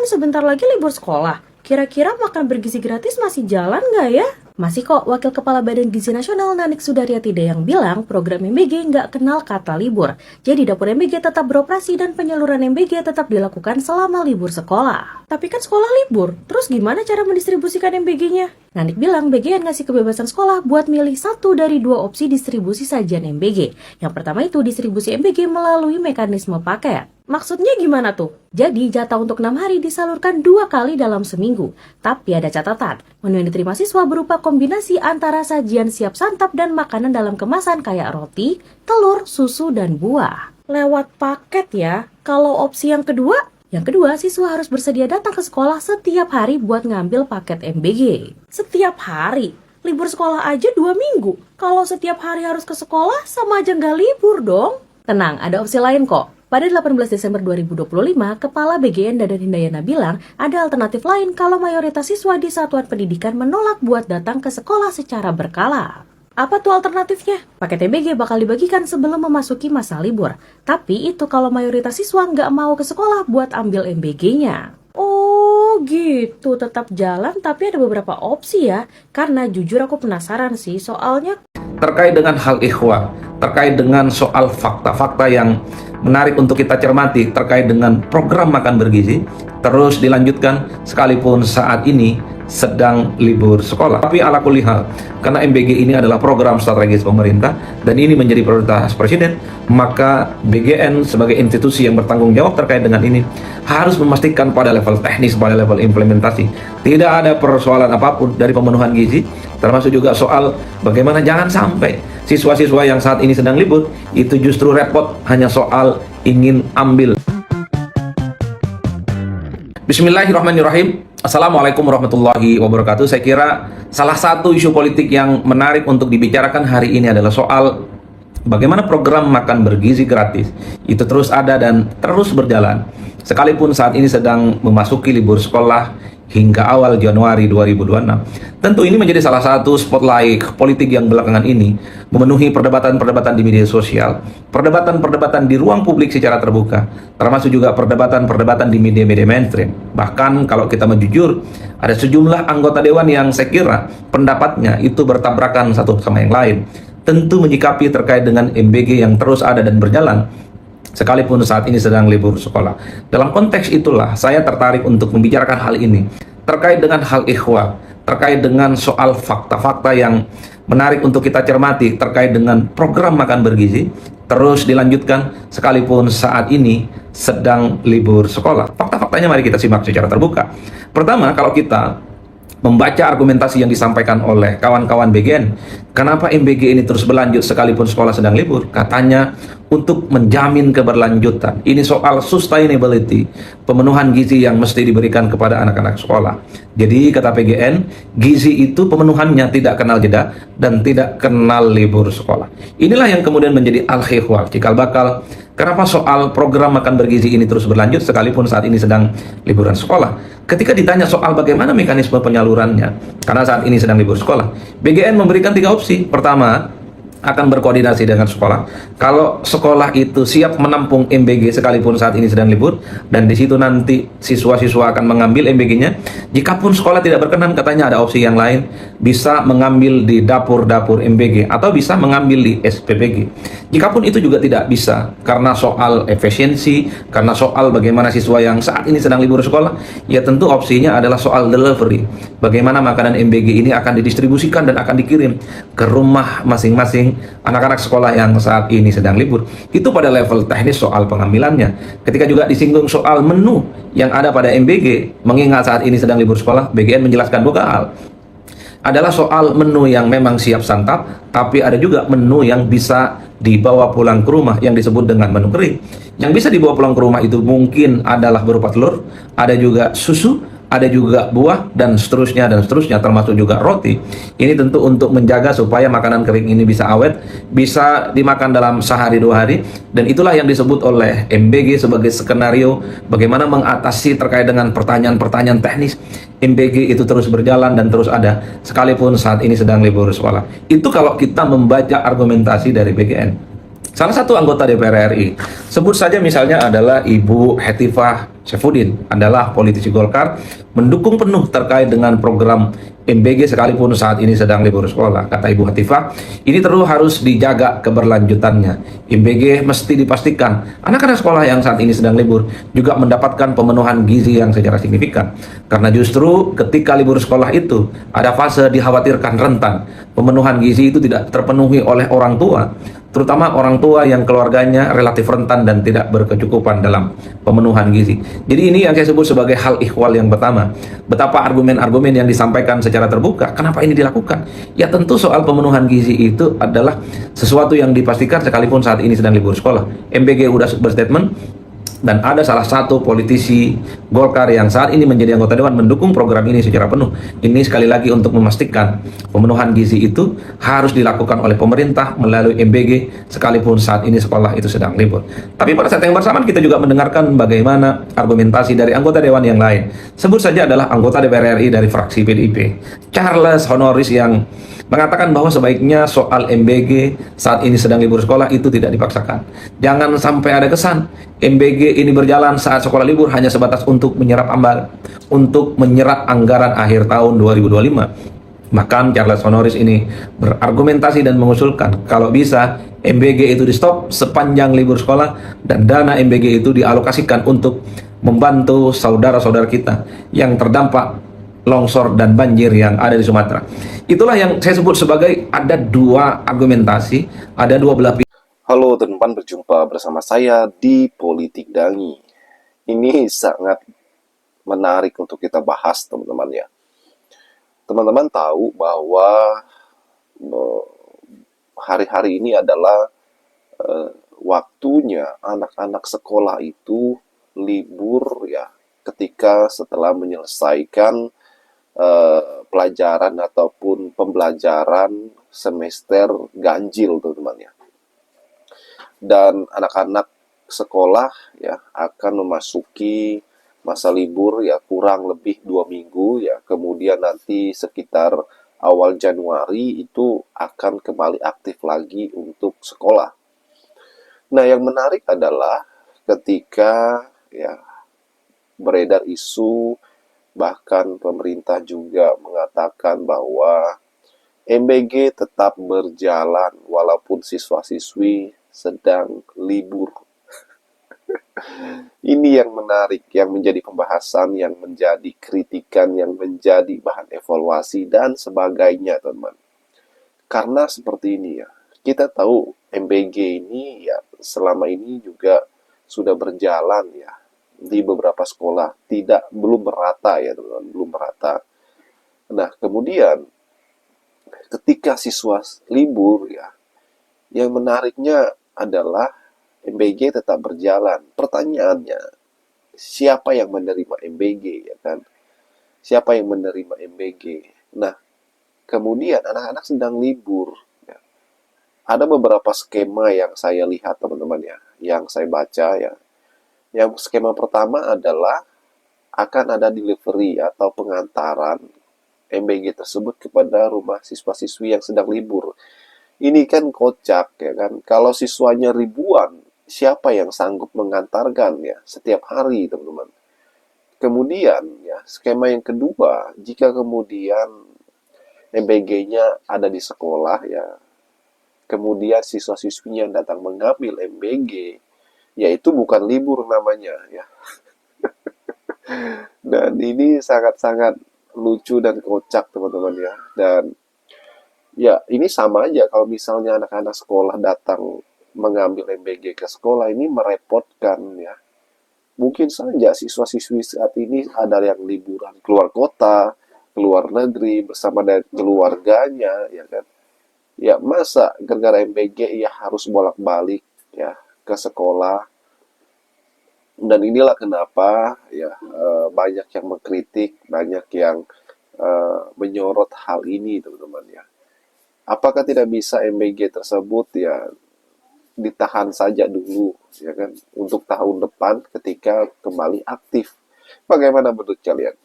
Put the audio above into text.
kan sebentar lagi libur sekolah. Kira-kira makan bergizi gratis masih jalan nggak ya? Masih kok, Wakil Kepala Badan Gizi Nasional Nanik Sudaryati yang bilang program MBG nggak kenal kata libur. Jadi dapur MBG tetap beroperasi dan penyaluran MBG tetap dilakukan selama libur sekolah. Tapi kan sekolah libur, terus gimana cara mendistribusikan MBG-nya? Nanik bilang BGN ngasih kebebasan sekolah buat milih satu dari dua opsi distribusi sajian MBG. Yang pertama itu distribusi MBG melalui mekanisme paket. Maksudnya gimana tuh? Jadi jatah untuk 6 hari disalurkan 2 kali dalam seminggu. Tapi ada catatan, menu yang diterima siswa berupa kombinasi antara sajian siap santap dan makanan dalam kemasan kayak roti, telur, susu, dan buah. Lewat paket ya. Kalau opsi yang kedua? Yang kedua, siswa harus bersedia datang ke sekolah setiap hari buat ngambil paket MBG. Setiap hari? Libur sekolah aja 2 minggu. Kalau setiap hari harus ke sekolah, sama aja nggak libur dong. Tenang, ada opsi lain kok. Pada 18 Desember 2025, Kepala BGN Dadan Hindayana bilang ada alternatif lain kalau mayoritas siswa di satuan pendidikan menolak buat datang ke sekolah secara berkala. Apa tuh alternatifnya? Paket MBG bakal dibagikan sebelum memasuki masa libur. Tapi itu kalau mayoritas siswa nggak mau ke sekolah buat ambil MBG-nya. Oh gitu, tetap jalan tapi ada beberapa opsi ya. Karena jujur aku penasaran sih, soalnya terkait dengan hal ikhwah, terkait dengan soal fakta-fakta yang menarik untuk kita cermati terkait dengan program makan bergizi terus dilanjutkan sekalipun saat ini sedang libur sekolah. Tapi ala kulli hal, karena MBG ini adalah program strategis pemerintah dan ini menjadi prioritas presiden, maka BGN sebagai institusi yang bertanggung jawab terkait dengan ini harus memastikan pada level teknis, pada level implementasi tidak ada persoalan apapun dari pemenuhan gizi, termasuk juga soal bagaimana jangan sampai siswa-siswa yang saat ini sedang libur itu justru repot hanya soal ingin ambil. Bismillahirrahmanirrahim. Assalamualaikum warahmatullahi wabarakatuh. Saya kira salah satu isu politik yang menarik untuk dibicarakan hari ini adalah soal bagaimana program makan bergizi gratis itu terus ada dan terus berjalan sekalipun saat ini sedang memasuki libur sekolah hingga awal Januari 2026. Tentu ini menjadi salah satu spotlight politik yang belakangan ini memenuhi perdebatan-perdebatan di media sosial, perdebatan-perdebatan di ruang publik secara terbuka, termasuk juga perdebatan-perdebatan di media-media mainstream. Bahkan kalau kita menjujur, ada sejumlah anggota dewan yang saya kira pendapatnya itu bertabrakan satu sama yang lain. Tentu menyikapi terkait dengan MBG yang terus ada dan berjalan sekalipun saat ini sedang libur sekolah. Dalam konteks itulah saya tertarik untuk membicarakan hal ini terkait dengan hal ikhwah, terkait dengan soal fakta-fakta yang menarik untuk kita cermati terkait dengan program makan bergizi terus dilanjutkan sekalipun saat ini sedang libur sekolah. Fakta-faktanya mari kita simak secara terbuka. Pertama, kalau kita membaca argumentasi yang disampaikan oleh kawan-kawan BGN, kenapa MBG ini terus berlanjut sekalipun sekolah sedang libur? Katanya untuk menjamin keberlanjutan. Ini soal sustainability, pemenuhan gizi yang mesti diberikan kepada anak-anak sekolah. Jadi kata PGN, gizi itu pemenuhannya tidak kenal jeda dan tidak kenal libur sekolah. Inilah yang kemudian menjadi al-khiwal, cikal bakal kenapa soal program makan bergizi ini terus berlanjut sekalipun saat ini sedang liburan sekolah. Ketika ditanya soal bagaimana mekanisme penyalurannya, karena saat ini sedang libur sekolah, BGN memberikan 3 opsi. Pertama, akan berkoordinasi dengan sekolah. Kalau sekolah itu siap menampung MBG sekalipun saat ini sedang libur, dan di situ nanti siswa-siswa akan mengambil MBG-nya. Jikapun sekolah tidak berkenan, katanya ada opsi yang lain, bisa mengambil di dapur-dapur MBG atau bisa mengambil di SPPG. Jikapun itu juga tidak bisa karena soal efisiensi, karena soal bagaimana siswa yang saat ini sedang libur sekolah, ya tentu opsinya adalah soal delivery. Bagaimana makanan MBG ini akan didistribusikan dan akan dikirim ke rumah masing-masing anak-anak sekolah yang saat ini sedang libur. Itu pada level teknis soal pengambilannya. Ketika juga disinggung soal menu yang ada pada MBG, mengingat saat ini sedang libur sekolah, BGN menjelaskan 2 hal. Adalah soal menu yang memang siap santap, tapi ada juga menu yang bisa dibawa pulang ke rumah yang disebut dengan menu kering. Yang bisa dibawa pulang ke rumah itu mungkin adalah berupa telur, ada juga susu, ada juga buah, dan seterusnya, termasuk juga roti. Ini tentu untuk menjaga supaya makanan kering ini bisa awet, bisa dimakan dalam sehari 2 hari, dan itulah yang disebut oleh MBG sebagai skenario bagaimana mengatasi terkait dengan pertanyaan-pertanyaan teknis. MBG itu terus berjalan dan terus ada, sekalipun saat ini sedang libur sekolah. Itu kalau kita membaca argumentasi dari BGN. salah satu anggota DPR RI. Sebut saja misalnya adalah Ibu Hetifah Saifuddin, adalah politisi Golkar, mendukung penuh terkait dengan program MBG sekalipun saat ini sedang libur sekolah. Kata Ibu Hetifah, ini terus harus dijaga keberlanjutannya. MBG mesti dipastikan anak-anak sekolah yang saat ini sedang libur juga mendapatkan pemenuhan gizi yang secara signifikan. Karena justru ketika libur sekolah itu ada fase dikhawatirkan rentan pemenuhan gizi itu tidak terpenuhi oleh orang tua, terutama orang tua yang keluarganya relatif rentan dan tidak berkecukupan dalam pemenuhan gizi. Jadi ini yang saya sebut sebagai hal ihwal yang pertama. Betapa argumen-argumen yang disampaikan secara terbuka, kenapa ini dilakukan? Ya tentu soal pemenuhan gizi itu adalah sesuatu yang dipastikan sekalipun saat ini sedang libur sekolah. MBG udah berstatement, dan ada salah satu politisi Golkar yang saat ini menjadi anggota dewan mendukung program ini secara penuh. Ini sekali lagi untuk memastikan pemenuhan gizi itu harus dilakukan oleh pemerintah melalui MBG sekalipun saat ini sekolah itu sedang libur. Tapi pada saat yang bersamaan kita juga mendengarkan bagaimana argumentasi dari anggota dewan yang lain. Sebut saja adalah anggota DPR RI dari fraksi PDIP, Charles Honoris, yang mengatakan bahwa sebaiknya soal MBG saat ini sedang libur sekolah itu tidak dipaksakan. Jangan sampai ada kesan MBG ini berjalan saat sekolah libur hanya sebatas untuk menyerap anggaran akhir tahun 2025. Bahkan Charles Honoris ini berargumentasi dan mengusulkan kalau bisa MBG itu di stop sepanjang libur sekolah dan dana MBG itu dialokasikan untuk membantu saudara-saudara kita yang terdampak longsor dan banjir yang ada di Sumatera. Itulah yang saya sebut sebagai ada dua argumentasi, ada dua belah pihak. Halo teman-teman, berjumpa bersama saya di Politik Dangi. Ini sangat menarik untuk kita bahas teman-teman ya. Teman-teman tahu bahwa hari-hari ini adalah waktunya anak-anak sekolah itu libur ya, ketika setelah menyelesaikan pelajaran ataupun pembelajaran semester ganjil teman-teman ya. Dan anak-anak sekolah ya akan memasuki masa libur ya kurang lebih 2 minggu ya, kemudian nanti sekitar awal Januari itu akan kembali aktif lagi untuk sekolah. Nah, yang menarik adalah ketika ya beredar isu, bahkan pemerintah juga mengatakan bahwa MBG tetap berjalan walaupun siswa-siswi sedang libur. Ini yang menarik, yang menjadi pembahasan, yang menjadi kritikan, yang menjadi bahan evaluasi dan sebagainya, teman-teman. Karena seperti ini ya, kita tahu MBG ini ya selama ini juga sudah berjalan ya di beberapa sekolah, belum merata ya, teman-teman, belum merata. Nah, kemudian ketika siswa libur ya, yang menariknya adalah MBG tetap berjalan. Pertanyaannya, siapa yang menerima MBG ya kan? Siapa yang menerima MBG? Nah, kemudian anak-anak sedang libur ya. Ada beberapa skema yang saya lihat teman-teman ya, yang saya baca ya. Yang skema pertama adalah akan ada delivery atau pengantaran MBG tersebut kepada rumah siswa-siswi yang sedang libur. Ini kan kocak ya kan. Kalau siswanya ribuan, siapa yang sanggup mengantarkan ya setiap hari, teman-teman. Kemudian ya, skema yang kedua, jika kemudian MBG-nya ada di sekolah ya, kemudian siswa-siswinya datang mengambil MBG, ya itu bukan libur namanya ya. Dan ini sangat-sangat lucu dan kocak, teman-teman ya. Dan ya, ini sama aja kalau misalnya anak-anak sekolah datang mengambil MBG ke sekolah, ini merepotkan ya. Mungkin saja siswa-siswi saat ini ada yang liburan keluar kota, keluar negeri bersama dengan keluarganya ya kan. Ya, masa gara-gara MBG ya harus bolak-balik ya ke sekolah. Dan inilah kenapa ya banyak yang mengkritik, banyak yang menyorot hal ini, teman-teman ya. Apakah tidak bisa MBG tersebut ya ditahan saja dulu ya kan untuk tahun depan ketika kembali aktif? Bagaimana menurut kalian?